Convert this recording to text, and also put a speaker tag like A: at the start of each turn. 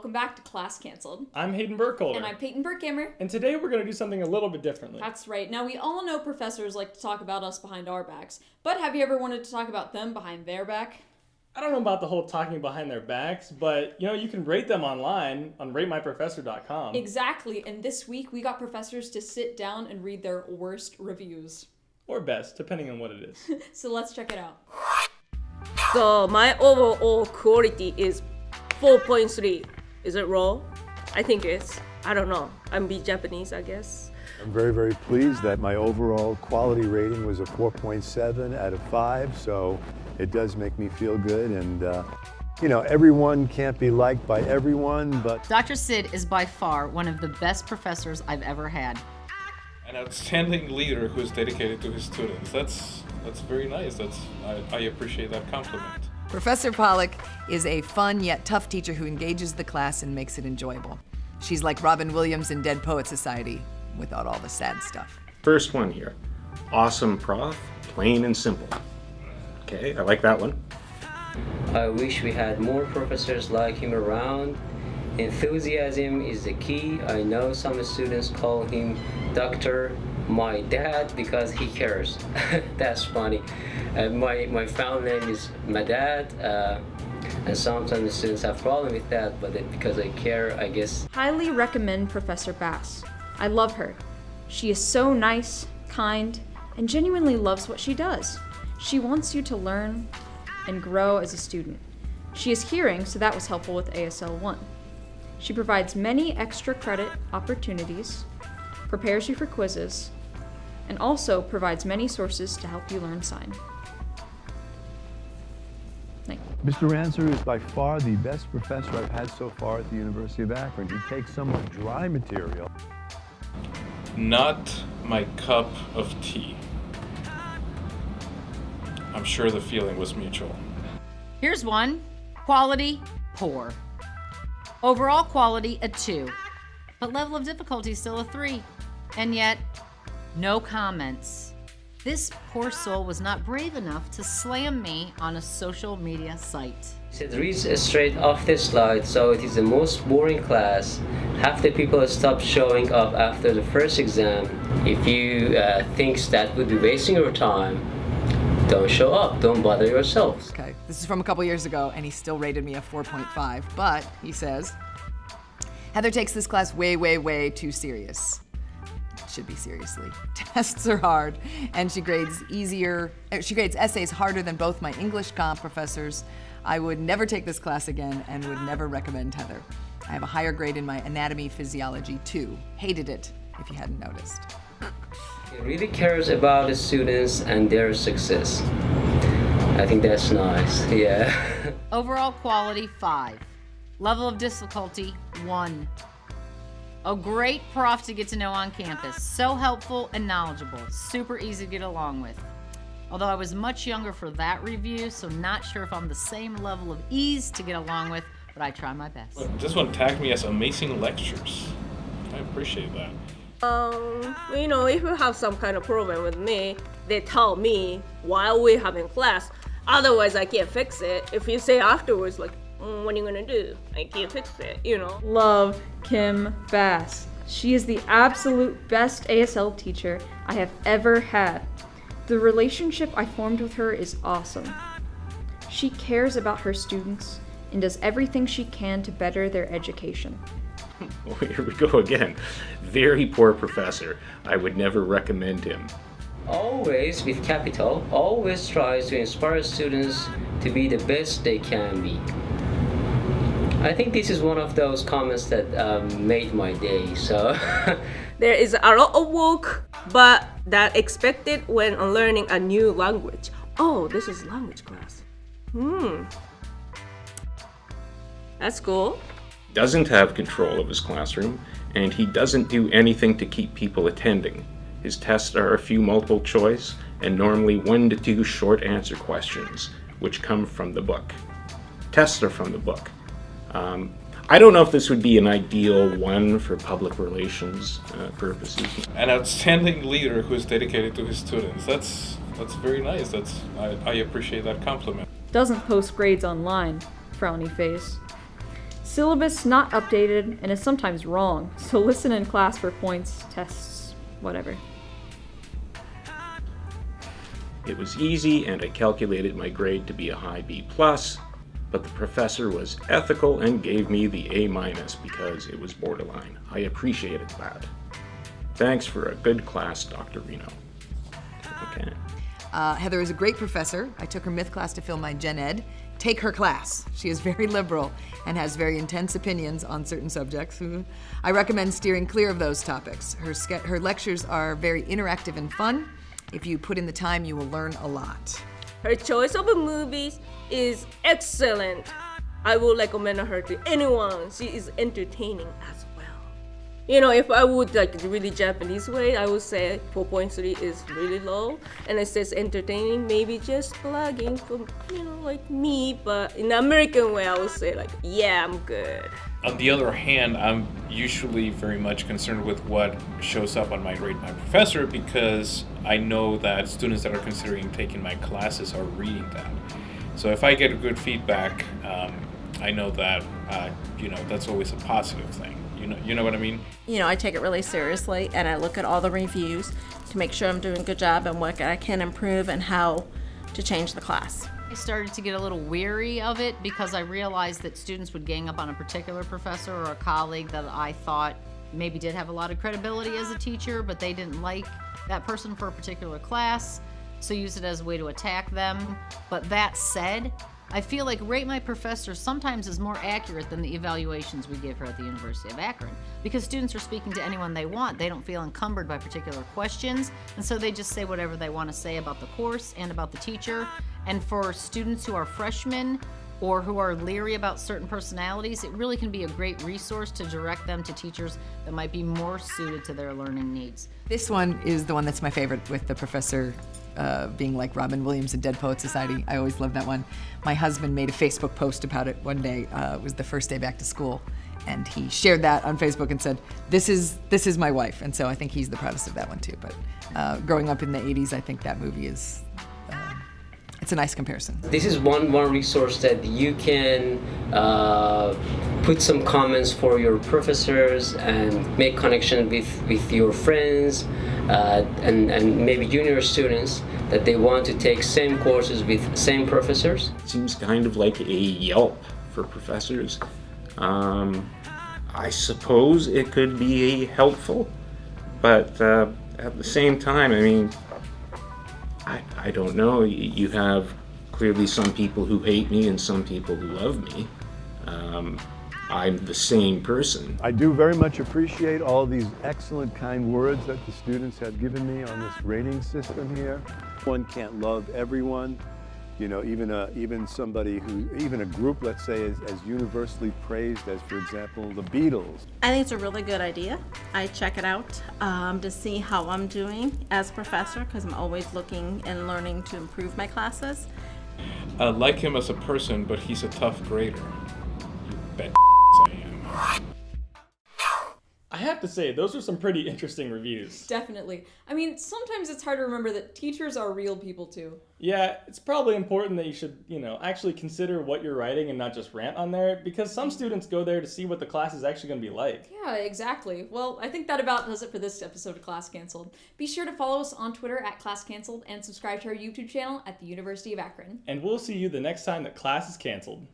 A: welcome back to Class Cancelled.
B: I'm Hayden Burkholder.
A: And I'm Peyton Burkhammer.
B: And today we're going to do something a little bit differently.
A: That's right. Now, we all know professors like to talk about us behind our backs, but have you ever wanted to talk about them behind their back?
B: I don't know about the whole talking behind their backs, but you can rate them online on ratemyprofessor.com.
A: Exactly, and this week we got professors to sit down and read their worst reviews.
B: Or best, depending on what it is.
A: So let's check it out.
C: So my overall quality is 4.3. Is it wrong? I think it's. I don't know. I'm be Japanese, I guess.
D: I'm very, very pleased that my overall quality rating was a 4.7 out of 5, so it does make me feel good. And, everyone can't be liked by everyone, but...
E: Dr. Sid is by far one of the best professors I've ever had.
F: An outstanding leader who's dedicated to his students. That's very nice. I appreciate that compliment.
G: Professor Pollock is a fun yet tough teacher who engages the class and makes it enjoyable. She's like Robin Williams in Dead Poet Society, without all the sad stuff.
H: First one here. Awesome prof, plain and simple. Okay, I like that one.
I: I wish we had more professors like him around. Enthusiasm is the key. I know some students call him Dr. My Dad because he cares. That's funny. My family name is my dad, and sometimes the students have problem with that, but because I care, I guess.
A: Highly recommend Professor Bass. I love her. She is so nice, kind, and genuinely loves what she does. She wants you to learn and grow as a student. She is hearing, so that was helpful with ASL 1. She provides many extra credit opportunities, prepares you for quizzes, and also provides many sources to help you learn sign.
D: Mr. Ranser is by far the best professor I've had so far at the University of Akron. He takes somewhat dry material.
F: Not my cup of tea. I'm sure the feeling was mutual.
E: Here's one. Quality, poor. Overall quality, a 2. But level of difficulty, still a 3. And yet, no comments. This poor soul was not brave enough to slam me on a social media site.
I: It reads straight off the slide, so it is the most boring class. Half the people stop showing up after the first exam. If you think that would be wasting your time, don't show up, don't bother yourselves.
G: Okay, this is from a couple years ago, and he still rated me a 4.5, but he says, Heather takes this class way, way, way too serious. It should be seriously. Tests are hard, and she grades essays harder than both my English comp professors. I would never take this class again and would never recommend Heather. I have a higher grade in my anatomy physiology too. Hated it, if you hadn't noticed.
I: He really cares about the students and their success. I think that's nice, yeah.
E: Overall quality, 5. Level of difficulty, 1. A great prof to get to know on campus. So helpful and knowledgeable. Super easy to get along with. Although I was much younger for that review, so not sure if I'm the same level of ease to get along with, but I try my best.
F: This one tagged me as amazing lectures. I appreciate that.
C: If you have some kind of problem with me, they tell me while we're having class. Otherwise, I can't fix it. If you say afterwards, like, what are you gonna do? I can't fix it,
A: Love Kim Bass. She is the absolute best ASL teacher I have ever had. The relationship I formed with her is awesome. She cares about her students and does everything she can to better their education.
H: Oh, here we go again. Very poor professor. I would never recommend him.
I: Always, with capital, always tries to inspire students to be the best they can be. I think this is one of those comments that made my day, so...
C: There is a lot of work, but that expected when learning a new language. Oh, this is language class. That's cool.
H: Doesn't have control of his classroom, and he doesn't do anything to keep people attending. His tests are a few multiple choice, and normally 1 to 2 short answer questions, which come from the book. Tests are from the book. I don't know if this would be an ideal one for public relations purposes.
F: An outstanding leader who's dedicated to his students. That's very nice. I appreciate that compliment.
A: Doesn't post grades online, frowny face. Syllabus not updated and is sometimes wrong, so listen in class for points, tests, whatever.
H: It was easy, and I calculated my grade to be a high B+, but the professor was ethical and gave me the A- because it was borderline. I appreciated that. Thanks for a good class, Dr. Reno. Okay.
G: Heather is a great professor. I took her myth class to fill my gen ed. Take her class. She is very liberal and has very intense opinions on certain subjects. I recommend steering clear of those topics. Her lectures are very interactive and fun. If you put in the time, you will learn a lot.
C: Her choice of movies is excellent. I would recommend her to anyone. She is entertaining as well. You know, if I would like really Japanese way, I would say 4.3 is really low, and it says entertaining, maybe just plugging for, you know, like me, but in American way, I would say like, yeah, I'm good.
F: On the other hand, I'm usually very much concerned with what shows up on my Rate My Professor, because I know that students that are considering taking my classes are reading that. So if I get good feedback, I know that, that's always a positive thing. You know what I mean?
J: You know, I take it really seriously, and I look at all the reviews to make sure I'm doing a good job and what I can improve and how to change the class.
E: I started to get a little weary of it because I realized that students would gang up on a particular professor or a colleague that I thought maybe did have a lot of credibility as a teacher, but they didn't like that person for a particular class, so use it as a way to attack them. But that said, I feel like Rate My Professor sometimes is more accurate than the evaluations we give her at the University of Akron, because students are speaking to anyone they want. They don't feel encumbered by particular questions, and so they just say whatever they want to say about the course and about the teacher. And for students who are freshmen or who are leery about certain personalities, it really can be a great resource to direct them to teachers that might be more suited to their learning needs.
G: This one is the one that's my favorite, with the professor being like Robin Williams in Dead Poets Society. I always love that one. My husband made a Facebook post about it one day. It was the first day back to school, and he shared that on Facebook and said, this is my wife. And so I think he's the proudest of that one too. But growing up in the 80s, I think that movie is, it's a nice comparison.
I: This is one resource that you can put some comments for your professors and make connection with your friends and maybe junior students that they want to take same courses with same professors.
H: It seems kind of like a Yelp for professors. I suppose it could be helpful, but at the same time, I mean, I don't know. You have clearly some people who hate me and some people who love me. I'm the same person.
D: I do very much appreciate all these excellent, kind words that the students have given me on this rating system here. One can't love everyone. You know, even a group, let's say, is as universally praised as, for example, the Beatles.
J: I think it's a really good idea. I check it out to see how I'm doing as a professor, because I'm always looking and learning to improve my classes.
F: I like him as a person, but he's a tough grader. You bet I am.
B: I have to say, those are some pretty interesting reviews.
A: Definitely. I mean, sometimes it's hard to remember that teachers are real people too.
B: Yeah, it's probably important that you should, actually consider what you're writing and not just rant on there, because some students go there to see what the class is actually going to be like.
A: Yeah, exactly. Well, I think that about does it for this episode of Class Cancelled. Be sure to follow us on Twitter at Class Cancelled and subscribe to our YouTube channel at the University of Akron.
B: And we'll see you the next time that class is canceled.